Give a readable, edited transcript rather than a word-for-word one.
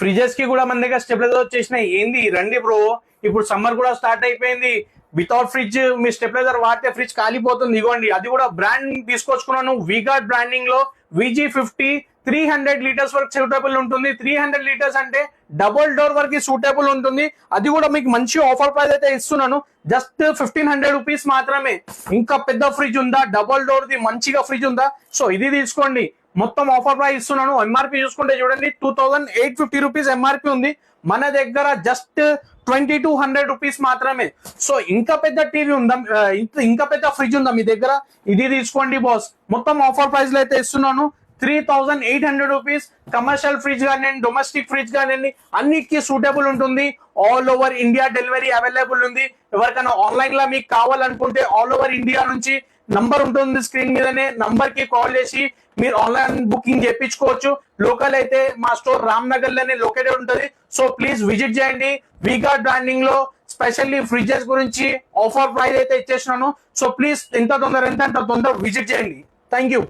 Fridges కి కూడా మన దగ్గర స్టెబిలైజర్ వచ్చేసినాయి. ఏంది రండి బ్రో, ఇప్పుడు సమ్మర్ కూడా స్టార్ట్ అయిపోయింది. వితౌట్ ఫ్రిడ్జ్ మీ స్టెబిలైజర్ వాడితే ఫ్రిడ్జ్ కాలిపోతుంది. ఇగోండి, అది కూడా బ్రాండ్ తీసుకొచ్చుకున్నాను వీగార్డ్ బ్రాండింగ్ లో. VG50 300 లీటర్స్ వరకు సూటబుల్ ఉంటుంది. 300 లీటర్స్ అంటే డబుల్ డోర్ వరకు సూటబుల్ ఉంటుంది. అది కూడా మీకు మంచి ఆఫర్ ప్రైస్ అయితే ఇస్తున్నాను, జస్ట్ 1500 రూపీస్ మాత్రమే. ఇంకా పెద్ద ఫ్రిడ్జ్ ఉందా, డబుల్ డోర్ ది మంచిగా ఫ్రిడ్జ్ ఉందా, సో ఇది తీసుకోండి. మొత్తం ఆఫర్ ప్రైస్ ఇస్తున్నాను. ఎంఆర్పి చూసుకుంటే చూడండి 2850 రూపీస్ ఎంఆర్పి ఉంది. మన దగ్గర జస్ట్ 2200 రూపీస్ మాత్రమే. సో ఇంకా పెద్ద టీవీ ఉందా, ఇంకా పెద్ద ఫ్రిడ్జ్ ఉందా మీ దగ్గర, ఇది తీసుకోండి బాస్. మొత్తం ఆఫర్ ప్రైస్ లో అయితే ఇస్తున్నాను 3800 రూపీస్. కమర్షియల్ ఫ్రిడ్జ్ కానివ్వండి, డొమెస్టిక్ ఫ్రిడ్జ్ కానివ్వండి, అన్నిటికీ సూటబుల్ ఉంటుంది. All over India delivery available ఉంది. ఎవరికైనా ఆన్లైన్ లో మీకు కావాలనుకుంటే ఆల్ ఓవర్ ఇండియా నుంచి నంబర్ ఉంటుంది స్క్రీన్ మీదనే, నంబర్ కి కాల్ చేసి మీరు ఆన్లైన్ బుకింగ్ చేయించుకోవచ్చు. లోకల్ అయితే మా స్టోర్ రామ్ నగర్ లోనే లొకేటెడ్ ఉంటుంది. సో ప్లీజ్ విజిట్ చేయండి. వీగార్డ్ బ్రాండింగ్ లో స్పెషల్లీ ఫ్రిడ్జెస్ గురించి ఆఫర్ ప్రైస్ అయితే ఇచ్చేసినాను. సో ప్లీజ్ ఎంత తొందర విజిట్ చేయండి. Thank you.